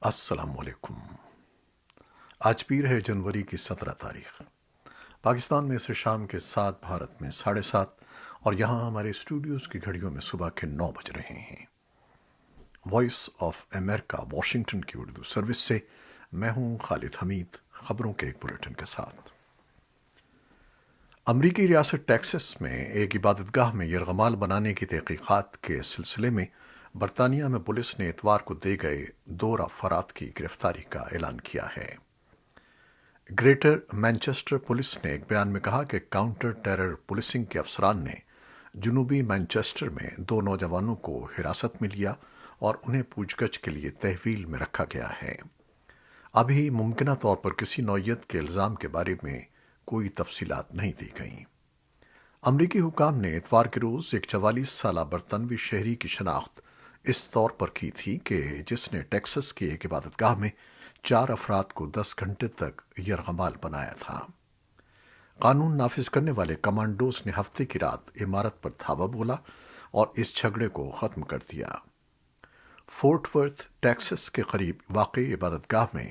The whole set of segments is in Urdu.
السلام علیکم۔ آج پیر ہے جنوری کی 17 تاریخ۔ پاکستان میں اسے شام کے 7، بھارت میں 7:30، اور یہاں ہمارے اسٹوڈیوز کی گھڑیوں میں صبح کے 9 بج رہے ہیں۔ وائس آف امریکہ واشنگٹن کی اردو سروس سے میں ہوں خالد حمید، خبروں کے ایک بلیٹن کے ساتھ۔ امریکی ریاست ٹیکساس میں ایک عبادت گاہ میں یرغمال بنانے کی تحقیقات کے سلسلے میں برطانیہ میں پولیس نے اتوار کو دے گئے 2 افراد کی گرفتاری کا اعلان کیا ہے۔ گریٹر مانچسٹر پولیس نے ایک بیان میں کہا کہ کاؤنٹر ٹیرر پولیسنگ کے افسران نے جنوبی مانچسٹر میں 2 نوجوانوں کو حراست میں لیا اور انہیں پوچھ گچھ کے لیے تحویل میں رکھا گیا ہے۔ ابھی ممکنہ طور پر کسی نوعیت کے الزام کے بارے میں کوئی تفصیلات نہیں دی گئیں۔ امریکی حکام نے اتوار کے روز ایک 44 سالہ برطانوی شہری کی شناخت اس طور پر کی تھی کہ جس نے ٹیکساس کی ایک عبادت گاہ میں 4 افراد کو 10 گھنٹے تک یرغمال بنایا تھا۔ قانون نافذ کرنے والے کمانڈوز نے ہفتے کی رات عمارت پر دھاوا بولا اور اس جھگڑے کو ختم کر دیا۔ فورٹ ورتھ ٹیکساس کے قریب واقع عبادت گاہ میں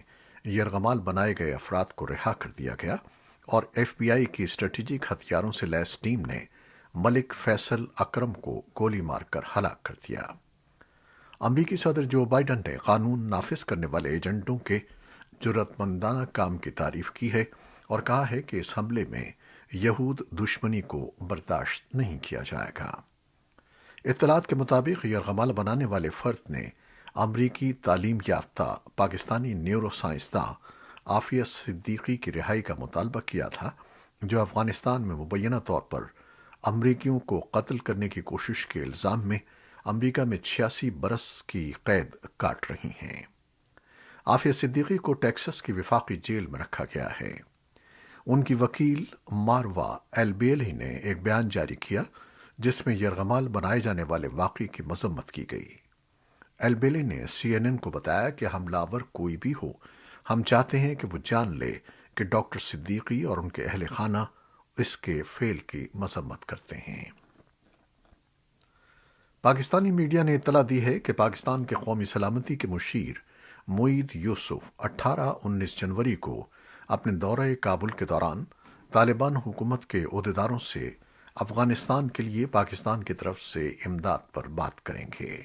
یرغمال بنائے گئے افراد کو رہا کر دیا گیا اور ایف بی آئی کی اسٹریٹجک ہتھیاروں سے لیس ٹیم نے ملک فیصل اکرم کو گولی مار کر ہلاک کر دیا۔ امریکی صدر جو بائیڈن نے قانون نافذ کرنے والے ایجنٹوں کے جرأت مندانہ کام کی تعریف کی ہے اور کہا ہے کہ اس حملے میں یہود دشمنی کو برداشت نہیں کیا جائے گا۔ اطلاعات کے مطابق یرغمال بنانے والے فرد نے امریکی تعلیم یافتہ پاکستانی نیورو سائنسداں عافیہ صدیقی کی رہائی کا مطالبہ کیا تھا، جو افغانستان میں مبینہ طور پر امریکیوں کو قتل کرنے کی کوشش کے الزام میں امریکہ میں 86 برس کی قید کاٹ رہی ہیں۔ عافیہ صدیقی کو ٹیکساس کی وفاقی جیل میں رکھا گیا ہے۔ ان کی وکیل ماروا ایلبیلی نے ایک بیان جاری کیا جس میں یرغمال بنائے جانے والے واقعے کی مذمت کی گئی۔ ایلبیلی نے سی این این کو بتایا کہ حملہ آور کوئی بھی ہو، ہم چاہتے ہیں کہ وہ جان لے کہ ڈاکٹر صدیقی اور ان کے اہل خانہ اس کے فعل کی مذمت کرتے ہیں۔ پاکستانی میڈیا نے اطلاع دی ہے کہ پاکستان کے قومی سلامتی کے مشیر معید یوسف 18-19 جنوری کو اپنے دورہ کابل کے دوران طالبان حکومت کے عہدیداروں سے افغانستان کے لیے پاکستان کی طرف سے امداد پر بات کریں گے۔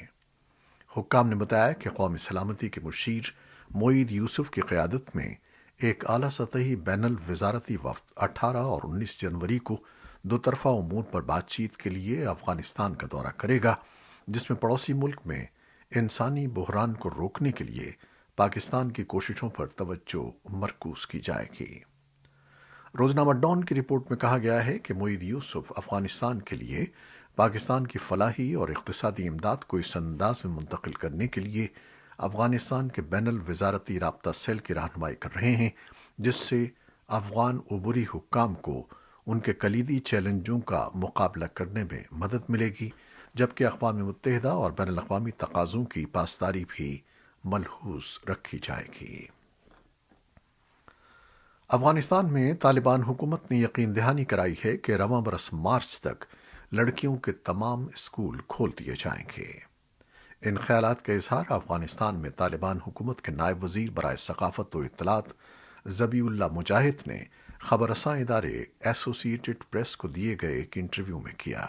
حکام نے بتایا کہ قومی سلامتی کے مشیر معید یوسف کی قیادت میں ایک اعلیٰ سطحی بین الوزارتی وفد 18 اور 19 جنوری کو دو طرفہ امور پر بات چیت کے لیے افغانستان کا دورہ کرے گا، جس میں پڑوسی ملک میں انسانی بحران کو روکنے کے لیے پاکستان کی کوششوں پر توجہ مرکوز کی جائے گی۔ روزنامہ ڈان کی رپورٹ میں کہا گیا ہے کہ معید یوسف افغانستان کے لیے پاکستان کی فلاحی اور اقتصادی امداد کو اس انداز میں منتقل کرنے کے لیے افغانستان کے بین الوزارتی رابطہ سیل کی رہنمائی کر رہے ہیں، جس سے افغان عبوری حکام کو ان کے کلیدی چیلنجوں کا مقابلہ کرنے میں مدد ملے گی، جبکہ اقوام متحدہ اور بین الاقوامی تقاضوں کی پاسداری بھی ملحوظ رکھی جائے گی۔ افغانستان میں طالبان حکومت نے یقین دہانی کرائی ہے کہ رواں برس مارچ تک لڑکیوں کے تمام اسکول کھول دیے جائیں گے۔ ان خیالات کا اظہار افغانستان میں طالبان حکومت کے نائب وزیر برائے ثقافت و اطلاعات ذبیح اللہ مجاہد نے خبر رساں ادارے ایسوسی ایٹڈ پریس کو دیے گئے ایک انٹرویو میں کیا۔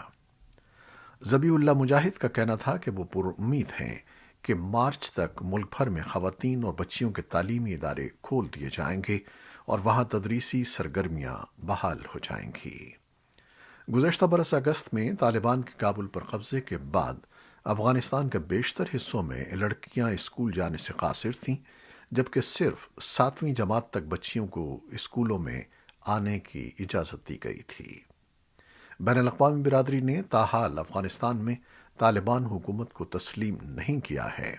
ذبیح اللہ مجاہد کا کہنا تھا کہ وہ پر امید ہیں کہ مارچ تک ملک بھر میں خواتین اور بچیوں کے تعلیمی ادارے کھول دیے جائیں گے اور وہاں تدریسی سرگرمیاں بحال ہو جائیں گی۔ گزشتہ برس اگست میں طالبان کے کابل پر قبضے کے بعد افغانستان کے بیشتر حصوں میں لڑکیاں اسکول جانے سے قاصر تھیں، جبکہ صرف 7ویں جماعت تک بچیوں کو اسکولوں میں آنے کی اجازت دی گئی تھی۔ بین الاقوامی برادری نے تاحال افغانستان میں طالبان حکومت کو تسلیم نہیں کیا ہے۔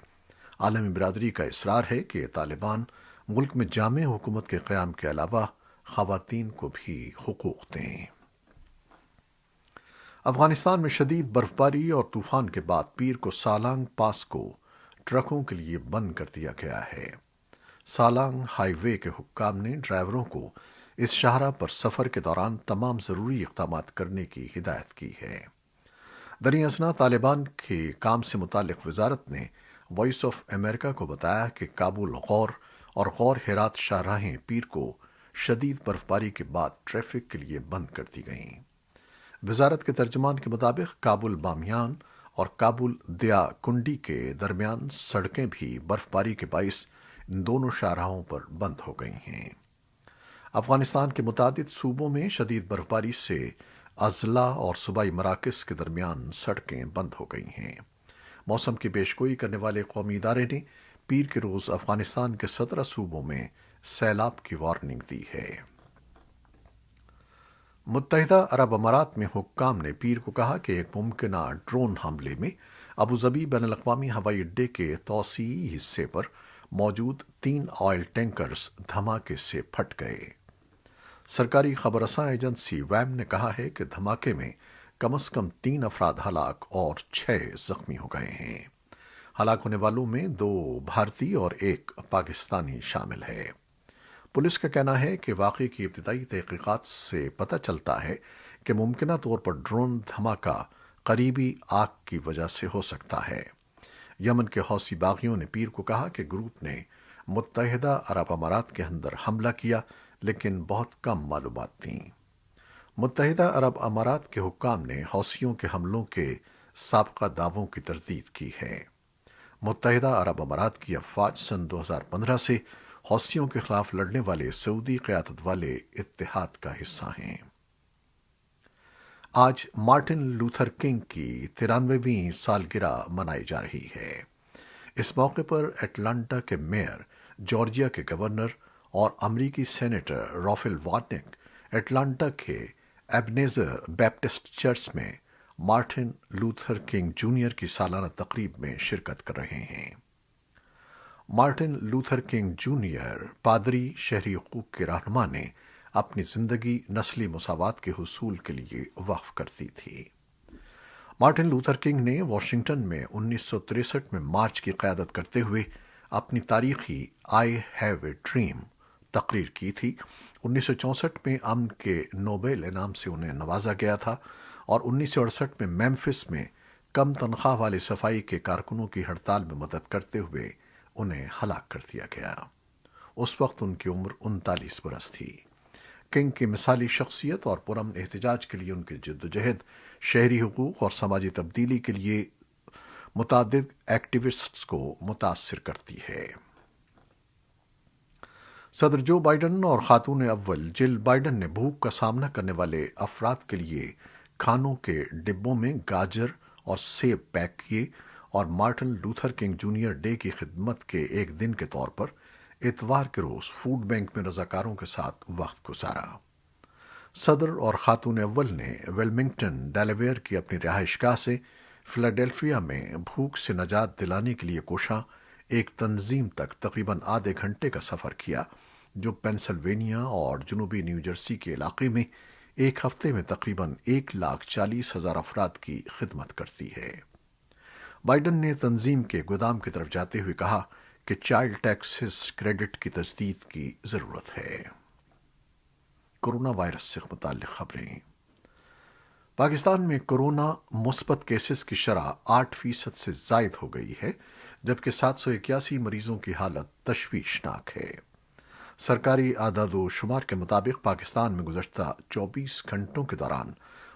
عالمی برادری کا اصرار ہے کہ طالبان ملک میں جامع حکومت کے قیام کے علاوہ خواتین کو بھی حقوق دیں۔ افغانستان میں شدید برف باری اور طوفان کے بعد پیر کو سالانگ پاس کو ٹرکوں کے لیے بند کر دیا گیا ہے۔ سالانگ ہائی وے کے حکام نے ڈرائیوروں کو اس شاہراہ پر سفر کے دوران تمام ضروری اقدامات کرنے کی ہدایت کی ہے۔ دریں اثنا طالبان کے کام سے متعلق وزارت نے وائس آف امریکہ کو بتایا کہ کابل غور اور غور ہرات شاہراہیں پیر کو شدید برفباری کے بعد ٹریفک کے لیے بند کر دی گئیں۔ وزارت کے ترجمان کے مطابق کابل بامیان اور کابل دیا کنڈی کے درمیان سڑکیں بھی برفباری کے باعث ان دونوں شاہراہوں پر بند ہو گئی ہیں۔ افغانستان کے متعدد صوبوں میں شدید برفباری سے اضلاع اور صوبائی مراکز کے درمیان سڑکیں بند ہو گئی ہیں۔ موسم کی پیشگوئی کرنے والے قومی ادارے نے پیر کے روز افغانستان کے 17 صوبوں میں سیلاب کی وارننگ دی ہے۔ متحدہ عرب امارات میں حکام نے پیر کو کہا کہ ایک ممکنہ ڈرون حملے میں ابوظبی بین الاقوامی ہوائی اڈے کے توسیعی حصے پر موجود 3 آئل ٹینکرز دھماکے سے پھٹ گئے۔ سرکاری خبر رساں ایجنسی ویم نے کہا ہے کہ دھماکے میں کم از کم 3 افراد ہلاک اور 6 زخمی ہو گئے ہیں۔ ہلاک ہونے والوں میں 2 بھارتی اور 1 پاکستانی شامل ہے۔ پولیس کا کہنا ہے کہ واقعے کی ابتدائی تحقیقات سے پتہ چلتا ہے کہ ممکنہ طور پر ڈرون دھماکہ قریبی آگ کی وجہ سے ہو سکتا ہے۔ یمن کے حوثی باغیوں نے پیر کو کہا کہ گروپ نے متحدہ عرب امارات کے اندر حملہ کیا، لیکن بہت کم معلومات تھیں۔ متحدہ عرب امارات کے حکام نے حوثیوں کے حملوں کے سابقہ دعووں کی تردید کی ہے۔ متحدہ عرب امارات کی افواج سن 2015 سے حوثیوں کے خلاف لڑنے والے سعودی قیادت والے اتحاد کا حصہ ہیں۔ آج مارٹن لوتھر کنگ کی 93ویں سالگرہ منائی جا رہی ہے۔ اس موقع پر اٹلانٹا کے میئر، جارجیا کے گورنر اور امریکی سینیٹر رافیل وارنک اٹلانٹا کے ایبنیزر بیپٹسٹ چرچ میں مارٹن لوتھر کنگ جونیئر کی سالانہ تقریب میں شرکت کر رہے ہیں۔ مارٹن لوتھر کنگ جونیئر پادری شہری حقوق کے رہنما نے اپنی زندگی نسلی مساوات کے حصول کے لیے وقف کر دی تھی۔ مارٹن لوتھر کنگ نے واشنگٹن میں 1963 میں مارچ کی قیادت کرتے ہوئے اپنی تاریخی آئی ہیو اے ڈریم تقریر کی تھی۔ 1964 میں امن کے نوبل انعام سے انہیں نوازا گیا تھا اور 1968 میں میمفس میں کم تنخواہ والے صفائی کے کارکنوں کی ہڑتال میں مدد کرتے ہوئے انہیں ہلاک کر دیا گیا۔ اس وقت ان کی عمر 39 برس تھی۔ کنگ کی مثالی شخصیت اور پرامن احتجاج کے لیے ان کی جدوجہد شہری حقوق اور سماجی تبدیلی کے لیے متعدد ایکٹیوسٹس کو متاثر کرتی ہے۔ صدر جو بائیڈن اور خاتون اول جل بائیڈن نے بھوک کا سامنا کرنے والے افراد کے لیے کھانوں کے ڈبوں میں گاجر اور سیب پیک کیے اور Martin Luther king junior day کی خدمت کے ایک دن کے طور پر اتوار کے روز فوڈ بینک میں رضاکاروں کے ساتھ وقت گزارا۔ صدر اور خاتون اول نے ویلمنگٹن، ڈیلاویئر کی اپنی رہائش گاہ سے فلاڈیلفیا میں بھوک سے نجات دلانے کے لیے کوشاں ایک تنظیم تک تقریباً آدھے گھنٹے کا سفر کیا، جو پینسلوینیا اور جنوبی نیو جرسی کے علاقے میں ایک ہفتے میں تقریباً 1,40,000 افراد کی خدمت کرتی ہے۔ بائیڈن نے تنظیم کے گودام کی طرف جاتے ہوئے کہا کہ چائلڈ ٹیکسز کریڈٹ کی تجدید کی ضرورت ہے۔ کورونا وائرس سے متعلق خبریں۔ پاکستان میں کورونا مثبت کیسز کی شرح 8% سے زائد ہو گئی ہے، جبکہ 781 مریضوں کی حالت تشویشناک ہے۔ سرکاری اعداد و شمار کے مطابق پاکستان میں گزشتہ 24 گھنٹوں کے دوران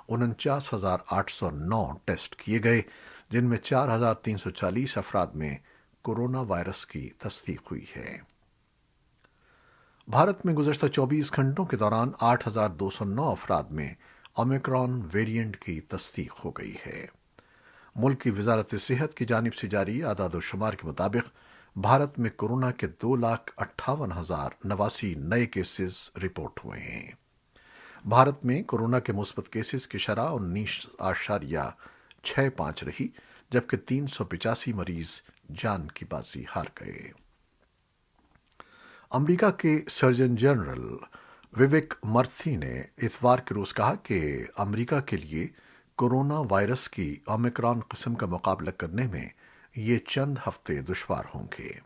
49,809 ٹیسٹ کیے گئے، جن میں 4,340 افراد میں کورونا وائرس کی تصدیق ہوئی ہے۔ بھارت میں گزشتہ 24 گھنٹوں کے دوران 8,209 افراد میں اومیکرون ویرینٹ کی تصدیق ہو گئی ہے۔ ملک کی وزارت صحت کی جانب سے جاری اعداد و شمار کے مطابق بھارت میں کورونا کے 2,58,089 نئے کیسز رپورٹ ہوئے ہیں۔ بھارت میں کورونا کے مثبت کیسز کی شرح 19.65 رہی، جبکہ 385 مریض جان کی بازی ہار گئے۔ امریکہ کے سرجن جنرل وویک مرتھی نے اتوار کے روز کہا کہ امریکہ کے لیے کورونا وائرس کی اومیکرون قسم کا مقابلہ کرنے میں یہ چند ہفتے دشوار ہوں گے۔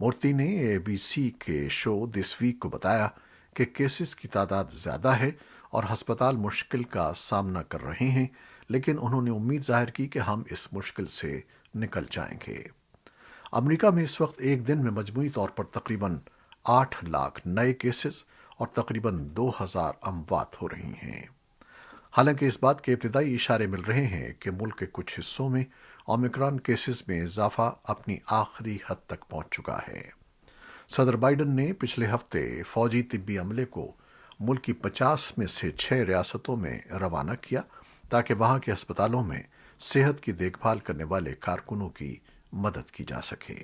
مورتی نے ABC کے شو دس ویک کو بتایا کہ کیسز کی تعداد زیادہ ہے اور ہسپتال مشکل کا سامنا کر رہے ہیں، لیکن انہوں نے امید ظاہر کی کہ ہم اس مشکل سے نکل جائیں گے۔ امریکہ میں اس وقت ایک دن میں مجموعی طور پر تقریباً 8 لاکھ نئے کیسز اور تقریباً 2000 اموات ہو رہی ہیں۔ حالانکہ اس بات کے ابتدائی اشارے مل رہے ہیں کہ ملک کے کچھ حصوں میں اومیکرون کیسز میں اضافہ اپنی آخری حد تک پہنچ چکا ہے۔ صدر بائیڈن نے پچھلے ہفتے فوجی طبی عملے کو ملک کی 50 میں سے 6 ریاستوں میں روانہ کیا تاکہ وہاں کے ہسپتالوں میں صحت کی دیکھ بھال کرنے والے کارکنوں کی مدد کی جا سکے۔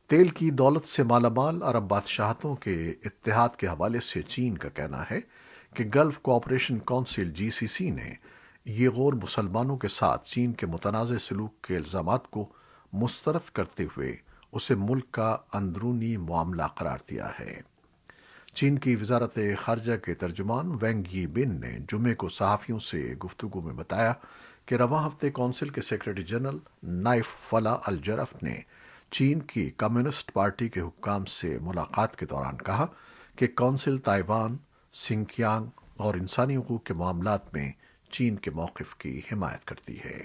تیل کی دولت سے مالا مال عرب بادشاہتوں کے اتحاد کے حوالے سے چین کا کہنا ہے کہ گلف کوآپریشن کونسل GCC نے یہ غور مسلمانوں کے ساتھ چین کے متنازع سلوک کے الزامات کو مسترد کرتے ہوئے اسے ملک کا اندرونی معاملہ قرار دیا ہے۔ چین کی وزارت خارجہ کے ترجمان وینگ یی بن نے جمعے کو صحافیوں سے گفتگو میں بتایا کہ رواں ہفتے کونسل کے سیکرٹری جنرل نائف فلا الجرف نے چین کی کمیونسٹ پارٹی کے حکام سے ملاقات کے دوران کہا کہ کونسل تائیوان، سنکیانگ اور انسانی حقوق کے معاملات میں چین کے موقف کی حمایت کرتی ہے۔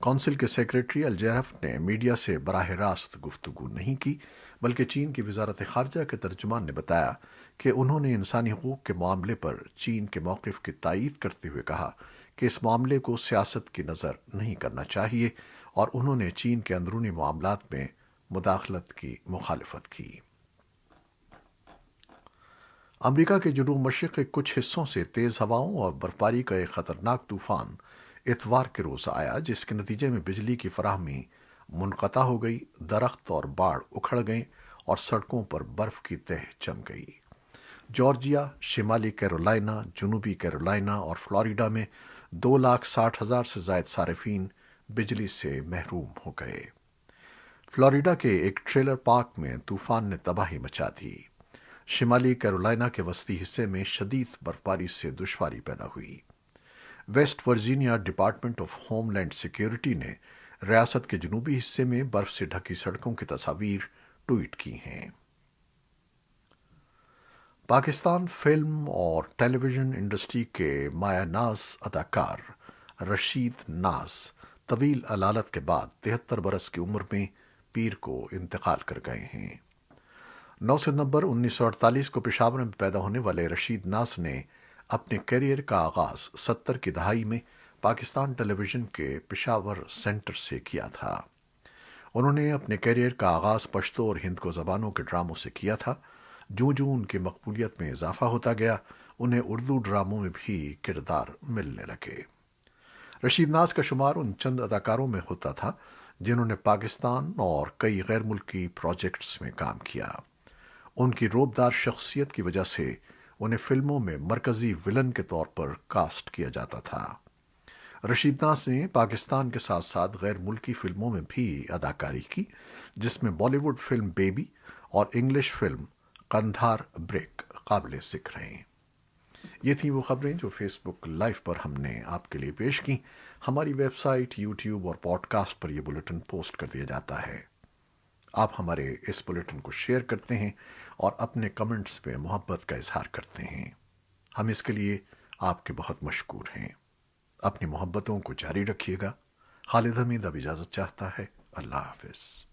کونسل کے سیکریٹری الجرف نے میڈیا سے براہ راست گفتگو نہیں کی، بلکہ چین کی وزارت خارجہ کے ترجمان نے بتایا کہ انہوں نے انسانی حقوق کے معاملے پر چین کے موقف کی تائید کرتے ہوئے کہا کہ اس معاملے کو سیاست کی نظر نہیں کرنا چاہیے، اور انہوں نے چین کے اندرونی معاملات میں مداخلت کی مخالفت کی۔ امریکہ کے جنوب مشرق کے کچھ حصوں سے تیز ہواؤں اور برفباری کا ایک خطرناک طوفان اتوار کے روز آیا، جس کے نتیجے میں بجلی کی فراہمی منقطع ہو گئی، درخت اور باڑ اکھڑ گئے اور سڑکوں پر برف کی تہ جم گئی۔ جارجیا، شمالی کیرولائنا، جنوبی کیرولائنا اور فلوریڈا میں 2,60,000 سے زائد صارفین بجلی سے محروم ہو گئے۔ فلوریڈا کے ایک ٹریلر پارک میں طوفان نے تباہی مچا دی۔ شمالی کیرولائنا کے وسطی حصے میں شدید برفباری سے دشواری پیدا ہوئی۔ West Virginia Department of Homeland Security نے ریاست کے جنوبی حصے میں برف سے ڈھکی سڑکوں کی تصاویر ٹویٹ کی ہیں۔ پاکستان فلم اور ٹیلی ویژن انڈسٹری کے مایہ ناز اداکار رشید ناز طویل علالت کے بعد 73 برس کی عمر میں پیر کو انتقال کر گئے ہیں۔ 9 ستمبر 1948 کو پشاور میں پیدا ہونے والے رشید ناز نے اپنے کیریئر کا آغاز 70 کی دہائی میں پاکستان ٹیلی ویژن کے پشاور سینٹر سے کیا تھا۔ انہوں نے اپنے کیریئر کا آغاز پشتو اور ہندکو زبانوں کے ڈراموں سے کیا تھا۔ جوں جوں ان کی مقبولیت میں اضافہ ہوتا گیا، انہیں اردو ڈراموں میں بھی کردار ملنے لگے۔ رشید ناز کا شمار ان چند اداکاروں میں ہوتا تھا جنہوں نے پاکستان اور کئی غیر ملکی پروجیکٹس میں کام کیا۔ ان کی روبدار شخصیت کی وجہ سے انہیں فلموں میں مرکزی ولن کے طور پر کاسٹ کیا جاتا تھا۔ رشید ناز نے پاکستان کے ساتھ ساتھ غیر ملکی فلموں میں بھی اداکاری کی، جس میں بالی ووڈ فلم بیبی اور انگلش فلم قندھار بریک قابل ذکر ہیں۔ یہ تھیں وہ خبریں جو فیس بک لائیو پر ہم نے آپ کے لیے پیش کی۔ ہماری ویب سائٹ، یوٹیوب اور پوڈ کاسٹ پر یہ بلیٹن پوسٹ کر دیا جاتا ہے۔ آپ ہمارے اس بلیٹن کو شیئر کرتے ہیں اور اپنے کمنٹس میں محبت کا اظہار کرتے ہیں۔ ہم اس کے لیے آپ کے بہت مشکور ہیں۔ اپنی محبتوں کو جاری رکھیے گا۔ خالد حمید اب اجازت چاہتا ہے۔ اللہ حافظ۔